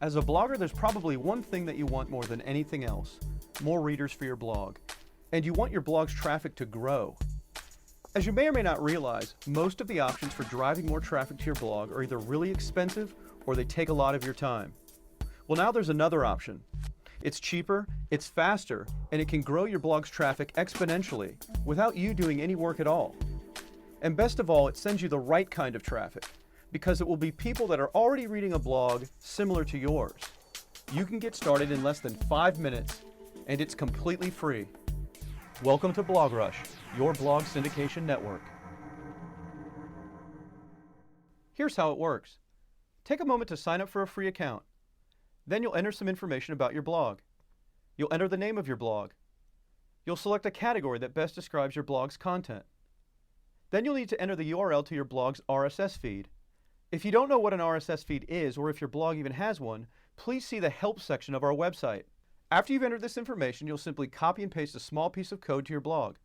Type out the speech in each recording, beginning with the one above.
As a blogger, there's probably one thing that you want more than anything else: more readers for your blog. And you want your blog's traffic to grow. As you may or may not realize, most of the options for driving more traffic to your blog are either really expensive or they take a lot of your time. Well, now there's another option. It's cheaper, it's faster, and it can grow your blog's traffic exponentially without you doing any work at all. And best of all, it sends you the right kind of traffic, because it will be people that are already reading a blog similar to yours. You can get started in less than 5 minutes, and it's completely free. Welcome to BlogRush, your blog syndication network. Here's how it works. Take a moment to sign up for a free account. Then you'll enter some information about your blog. You'll enter the name of your blog. You'll select a category that best describes your blog's content. Then you'll need to enter the URL to your blog's RSS feed. If you don't know what an RSS feed is, or if your blog even has one, please see the help section of our website. After you've entered this information, you'll simply copy and paste a small piece of code to your blog.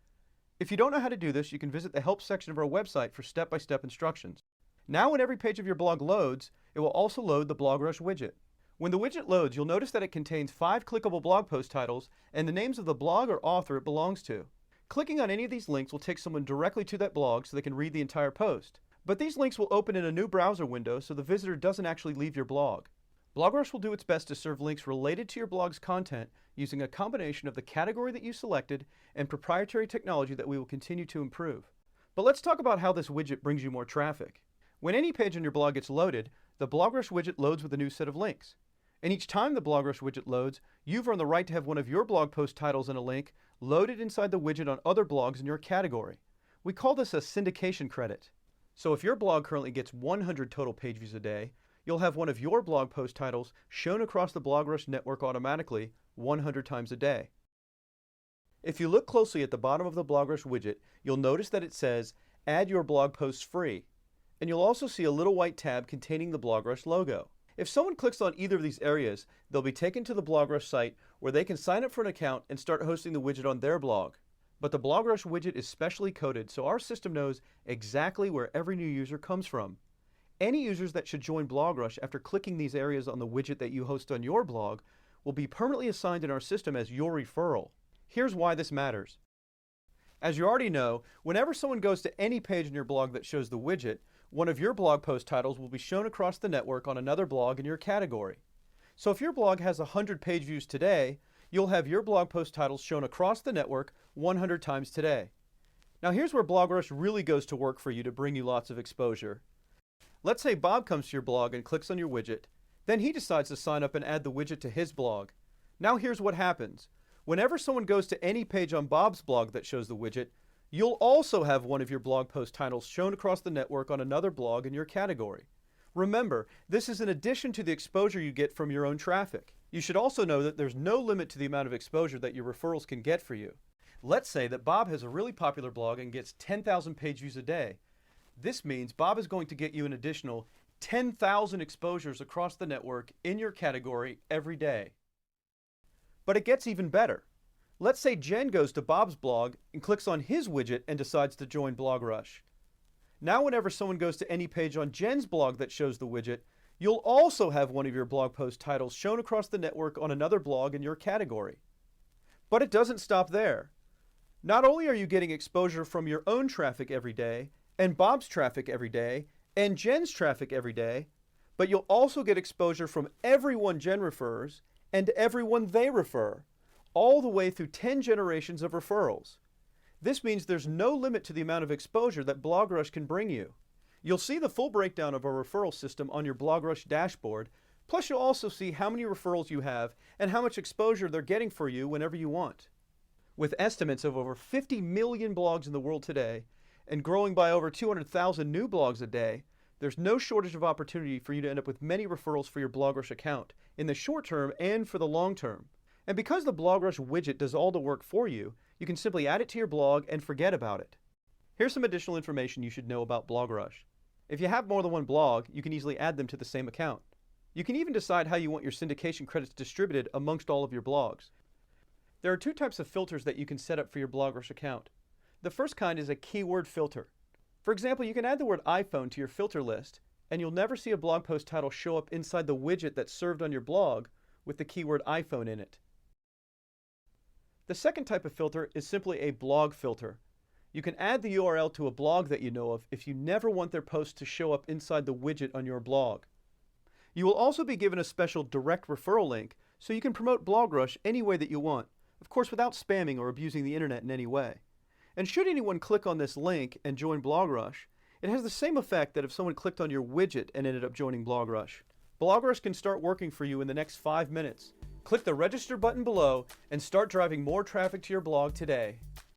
If you don't know how to do this, you can visit the help section of our website for step-by-step instructions. Now when every page of your blog loads, it will also load the BlogRush widget. When the widget loads, you'll notice that it contains 5 clickable blog post titles and the names of the blog or author it belongs to. Clicking on any of these links will take someone directly to that blog so they can read the entire post. But these links will open in a new browser window so the visitor doesn't actually leave your blog. BlogRush will do its best to serve links related to your blog's content using a combination of the category that you selected and proprietary technology that we will continue to improve. But let's talk about how this widget brings you more traffic. When any page on your blog gets loaded, the BlogRush widget loads with a new set of links. And each time the BlogRush widget loads, you've earned the right to have one of your blog post titles and a link loaded inside the widget on other blogs in your category. We call this a syndication credit. So if your blog currently gets 100 total page views a day, you'll have one of your blog post titles shown across the BlogRush network automatically 100 times a day. If you look closely at the bottom of the BlogRush widget, you'll notice that it says, "Add your blog posts free." And you'll also see a little white tab containing the BlogRush logo. If someone clicks on either of these areas, they'll be taken to the BlogRush site where they can sign up for an account and start hosting the widget on their blog. But the BlogRush widget is specially coded, so our system knows exactly where every new user comes from. Any users that should join BlogRush after clicking these areas on the widget that you host on your blog will be permanently assigned in our system as your referral. Here's why this matters. As you already know, whenever someone goes to any page in your blog that shows the widget, one of your blog post titles will be shown across the network on another blog in your category. So if your blog has 100 page views today, you'll have your blog post titles shown across the network 100 times today. Now here's where BlogRush really goes to work for you to bring you lots of exposure. Let's say Bob comes to your blog and clicks on your widget. Then he decides to sign up and add the widget to his blog. Now here's what happens. Whenever someone goes to any page on Bob's blog that shows the widget, you'll also have one of your blog post titles shown across the network on another blog in your category. Remember, this is in addition to the exposure you get from your own traffic. You should also know that there's no limit to the amount of exposure that your referrals can get for you. Let's say that Bob has a really popular blog and gets 10,000 page views a day. This means Bob is going to get you an additional 10,000 exposures across the network in your category every day. But it gets even better. Let's say Jen goes to Bob's blog and clicks on his widget and decides to join BlogRush. Now whenever someone goes to any page on Jen's blog that shows the widget, you'll also have one of your blog post titles shown across the network on another blog in your category. But it doesn't stop there. Not only are you getting exposure from your own traffic every day, and Bob's traffic every day, and Jen's traffic every day, but you'll also get exposure from everyone Jen refers and everyone they refer, all the way through 10 generations of referrals. This means there's no limit to the amount of exposure that BlogRush can bring you. You'll see the full breakdown of our referral system on your BlogRush dashboard, plus you'll also see how many referrals you have and how much exposure they're getting for you whenever you want. With estimates of over 50 million blogs in the world today, and growing by over 200,000 new blogs a day, there's no shortage of opportunity for you to end up with many referrals for your BlogRush account, in the short term and for the long term. And because the BlogRush widget does all the work for you, you can simply add it to your blog and forget about it. Here's some additional information you should know about BlogRush. If you have more than one blog, you can easily add them to the same account. You can even decide how you want your syndication credits distributed amongst all of your blogs. There are 2 types of filters that you can set up for your BlogRush account. The first kind is a keyword filter. For example, you can add the word iPhone to your filter list, and you'll never see a blog post title show up inside the widget that's served on your blog with the keyword iPhone in it. The second type of filter is simply a blog filter. You can add the URL to a blog that you know of if you never want their post to show up inside the widget on your blog. You will also be given a special direct referral link so you can promote BlogRush any way that you want, of course without spamming or abusing the internet in any way. And should anyone click on this link and join BlogRush, it has the same effect that if someone clicked on your widget and ended up joining BlogRush. BlogRush can start working for you in the next 5 minutes. Click the register button below and start driving more traffic to your blog today.